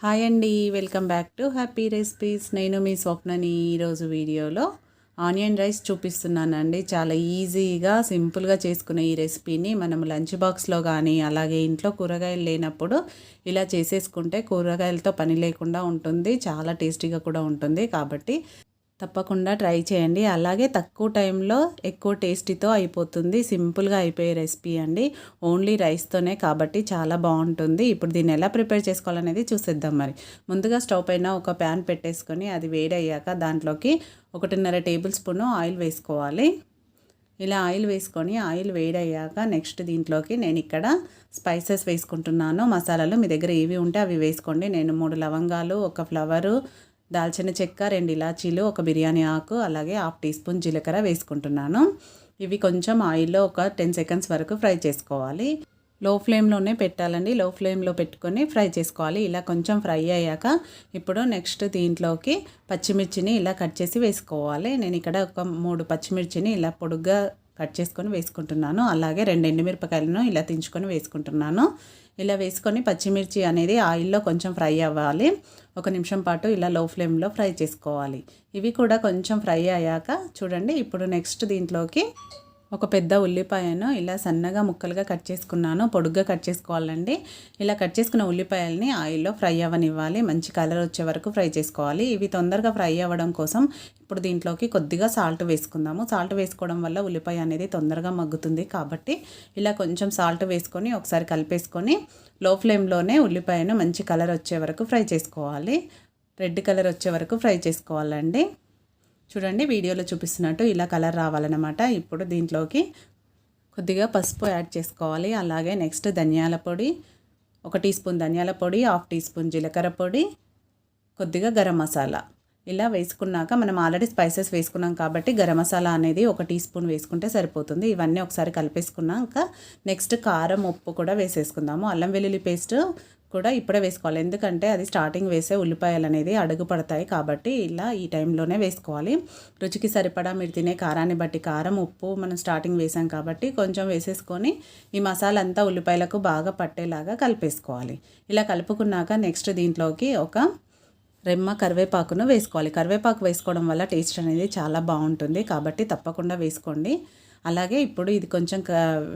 Hi అండి, welcome back to happy recipes. నేను మీ స్వప్నని. ఈరోజు వీడియోలో ఆనియన్ రైస్ చూపిస్తున్నానండి. చాలా ఈజీగా సింపుల్గా చేసుకునే ఈ రెసిపీని మనం లంచ్ బాక్స్లో కానీ అలాగే ఇంట్లో కూరగాయలు లేనప్పుడు ఇలా చేసేసుకుంటే కూరగాయలతో పని లేకుండా ఉంటుంది. చాలా టేస్టీగా కూడా ఉంటుంది. కాబట్టి తప్పకుండా ట్రై చేయండి. అలాగే తక్కువ టైంలో ఎక్కువ టేస్టీతో అయిపోతుంది. సింపుల్గా అయిపోయే రెసిపీ అండి. ఓన్లీ రైస్తోనే కాబట్టి చాలా బాగుంటుంది. ఇప్పుడు దీన్ని ఎలా ప్రిపేర్ చేసుకోవాలనేది చూసేద్దాం. మరి ముందుగా స్టవ్ పైన ఒక ప్యాన్ పెట్టేసుకొని అది వేడయ్యాక దాంట్లోకి 1.5 టేబుల్ స్పూన్ ఆయిల్ వేసుకోవాలి. ఇలా ఆయిల్ వేసుకొని ఆయిల్ వేడయ్యాక నెక్స్ట్ దీంట్లోకి నేను ఇక్కడ స్పైసెస్ వేసుకుంటున్నాను. మసాలాలు మీ దగ్గర ఏవి ఉంటే అవి వేసుకోండి. నేను 3 లవంగాలు, 1 ఫ్లవరు, దాల్చిన చెక్క, 2 ఇలాచీలు, 1 బిర్యానీ ఆకు, అలాగే 1/2 టీ స్పూన్ జీలకర్ర వేసుకుంటున్నాను. ఇవి కొంచెం ఆయిల్లో ఒక 10 సెకండ్స్ వరకు ఫ్రై చేసుకోవాలి. లో ఫ్లేమ్లోనే పెట్టాలండి. లో ఫ్లేమ్లో పెట్టుకొని ఫ్రై చేసుకోవాలి. ఇలా కొంచెం ఫ్రై అయ్యాక ఇప్పుడు నెక్స్ట్ దీంట్లోకి పచ్చిమిర్చిని ఇలా కట్ చేసి వేసుకోవాలి. నేను ఇక్కడ ఒక 3 పచ్చిమిర్చిని ఇలా పొడుగ్గా కట్ చేసుకొని వేసుకుంటున్నాను. అలాగే 2 ఎండుమిరపకాయలను ఇలా తుంచుకొని వేసుకుంటున్నాను. ఇలా వేసుకొని పచ్చిమిర్చి అనేది ఆయిల్లో కొంచెం ఫ్రై అవ్వాలి. 1 నిమిషం పాటు ఇలా లో ఫ్లేమ్లో ఫ్రై చేసుకోవాలి. ఇవి కూడా కొంచెం ఫ్రై అయ్యాక చూడండి, ఇప్పుడు నెక్స్ట్ దీంట్లోకి ఒక పెద్ద ఉల్లిపాయను ఇలా సన్నగా ముక్కలుగా కట్ చేసుకున్నాను. పొడుగ్గా కట్ చేసుకోవాలండి. ఇలా కట్ చేసుకున్న ఉల్లిపాయలని ఆయిల్లో ఫ్రై అవ్వనివ్వాలి. మంచి కలర్ వచ్చే వరకు ఫ్రై చేసుకోవాలి. ఇవి తొందరగా ఫ్రై అవ్వడం కోసం ఇప్పుడు దీంట్లోకి కొద్దిగా సాల్ట్ వేసుకుందాము. సాల్ట్ వేసుకోవడం వల్ల ఉల్లిపాయ అనేది తొందరగా మగ్గుతుంది. కాబట్టి ఇలా కొంచెం సాల్ట్ వేసుకొని ఒకసారి కలిపేసుకొని లో ఫ్లేమ్లోనే ఉల్లిపాయను మంచి కలర్ వచ్చే వరకు ఫ్రై చేసుకోవాలి. రెడ్ కలర్ వచ్చే వరకు ఫ్రై చేసుకోవాలండి. చూడండి, వీడియోలో చూపిస్తున్నట్టు ఇలా కలర్ రావాలన్నమాట. ఇప్పుడు దీంట్లోకి కొద్దిగా పసుపు యాడ్ చేసుకోవాలి. అలాగే నెక్స్ట్ ధనియాల పొడి, 1 టీ స్పూన్ ధనియాల పొడి, 1/2 టీ స్పూన్ జీలకర్ర పొడి, కొద్దిగా గరం మసాలా ఇలా వేసుకున్నాక మనం ఆల్రెడీ స్పైసెస్ వేసుకున్నాం కాబట్టి గరం మసాలా అనేది 1 టీ స్పూన్ వేసుకుంటే సరిపోతుంది. ఇవన్నీ ఒకసారి కలిపేసుకున్నాక నెక్స్ట్ కారం, ఉప్పు కూడా వేసేసుకుందాము. అల్లం వెల్లుల్లి పేస్ట్ కూడా ఇప్పుడే వేసుకోవాలి. ఎందుకంటే అది స్టార్టింగ్ వేసే ఉల్లిపాయలు అనేది అడుగు పడతాయి కాబట్టి ఇలా ఈ టైంలోనే వేసుకోవాలి. రుచికి సరిపడా మీరు తినే కారాన్ని బట్టి కారం, ఉప్పు మనం స్టార్టింగ్ వేసాం కాబట్టి కొంచెం వేసేసుకొని ఈ మసాలా అంతా ఉల్లిపాయలకు బాగా పట్టేలాగా కలిపేసుకోవాలి. ఇలా కలుపుకున్నాక నెక్స్ట్ దీంట్లోకి ఒక రెమ్మ కరివేపాకును వేసుకోవాలి. కరివేపాకు వేసుకోవడం వల్ల టేస్ట్ అనేది చాలా బాగుంటుంది కాబట్టి తప్పకుండా వేసుకోండి. అలాగే ఇప్పుడు ఇది కొంచెం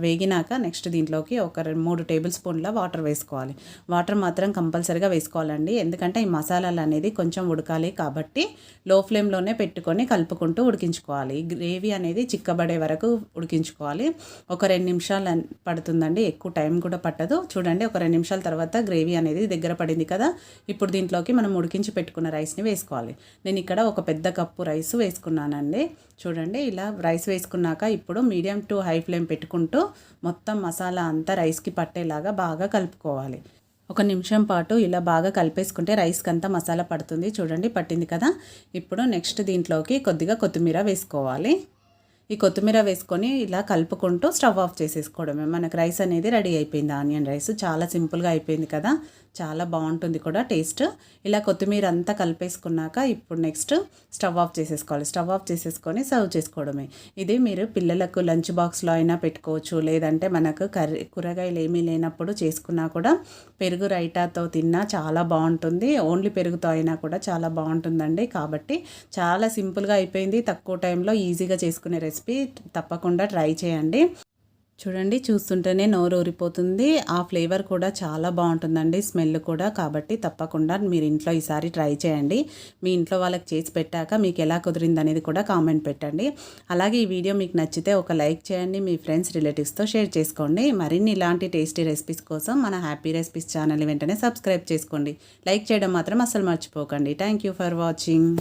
వేగినాక నెక్స్ట్ దీంట్లోకి ఒక 3 టేబుల్ స్పూన్ల వాటర్ వేసుకోవాలి. వాటర్ మాత్రం కంపల్సరీగా వేసుకోవాలండి. ఎందుకంటే ఈ మసాలాలు అనేది కొంచెం ఉడకాలి కాబట్టి లో ఫ్లేమ్లోనే పెట్టుకొని కలుపుకుంటూ ఉడికించుకోవాలి. గ్రేవీ అనేది చిక్కబడే వరకు ఉడికించుకోవాలి. ఒక 2 నిమిషాలు పడుతుందండి, ఎక్కువ టైం కూడా పట్టదు. చూడండి, ఒక 2 నిమిషాల తర్వాత గ్రేవీ అనేది దగ్గర పడింది కదా. ఇప్పుడు దీంట్లోకి మనం ఉడికించి పెట్టుకున్న రైస్ని వేసుకోవాలి. నేను ఇక్కడ ఒక పెద్ద కప్పు రైస్ వేసుకున్నానండి. చూడండి, ఇలా రైస్ వేసుకున్నాక ఇప్పుడు మీడియం టు హై ఫ్లేమ్ పెట్టుకుంటూ మొత్తం మసాలా అంతా రైస్కి పట్టేలాగా బాగా కలుపుకోవాలి. 1 నిమిషం పాటు ఇలా బాగా కలిపేసుకుంటే రైస్కి అంతా మసాలా పడుతుంది. చూడండి, పట్టింది కదా. ఇప్పుడు నెక్స్ట్ దీంట్లోకి కొద్దిగా కొత్తిమీర వేసుకోవాలి. ఈ కొత్తిమీర వేసుకొని ఇలా కలుపుకుంటూ స్టవ్ ఆఫ్ చేసేసుకోవడమే. మనకు రైస్ అనేది రెడీ అయిపోయింది. ఆనియన్ రైస్ చాలా సింపుల్గా అయిపోయింది కదా. చాలా బాగుంటుంది కూడా టేస్ట్. ఇలా కొత్తిమీర అంతా కలిపేసుకున్నాక ఇప్పుడు నెక్స్ట్ స్టవ్ ఆఫ్ చేసేసుకోవాలి. స్టవ్ ఆఫ్ చేసేసుకొని సర్వ్ చేసుకోవడమే. ఇది మీరు పిల్లలకు లంచ్ బాక్స్లో అయినా పెట్టుకోవచ్చు. లేదంటే మనకు కూరగాయలు ఏమీ లేనప్పుడు చేసుకున్నా కూడా పెరుగు రైతాతో తిన్నా చాలా బాగుంటుంది. ఓన్లీ పెరుగుతో అయినా కూడా చాలా బాగుంటుందండి. కాబట్టి చాలా సింపుల్గా అయిపోయింది. తక్కువ టైంలో ఈజీగా చేసుకునే రెసిపీ. తప్పకుండా ట్రై చేయండి. చూడండి, చూస్తుంటేనే నోరు ఊరిపోతుంది. ఆ ఫ్లేవర్ కూడా చాలా బాగుంటుందండి, స్మెల్ కూడా. కాబట్టి తప్పకుండా మీరు ఇంట్లో ఈసారి ట్రై చేయండి. మీ ఇంట్లో వాళ్ళకి చేసి పెట్టాక మీకు ఎలా కుదిరింది అనేది కూడా కామెంట్ పెట్టండి. అలాగే ఈ వీడియో మీకు నచ్చితే ఒక లైక్ చేయండి. మీ ఫ్రెండ్స్, రిలేటివ్స్తో షేర్ చేసుకోండి. మరిన్ని ఇలాంటి టేస్టీ రెసిపీస్ కోసం మన హ్యాపీ రెసిపీస్ ఛానల్ వెంటనే సబ్స్క్రైబ్ చేసుకోండి. లైక్ చేయడం మాత్రం అస్సలు మర్చిపోకండి. Thank you for watching.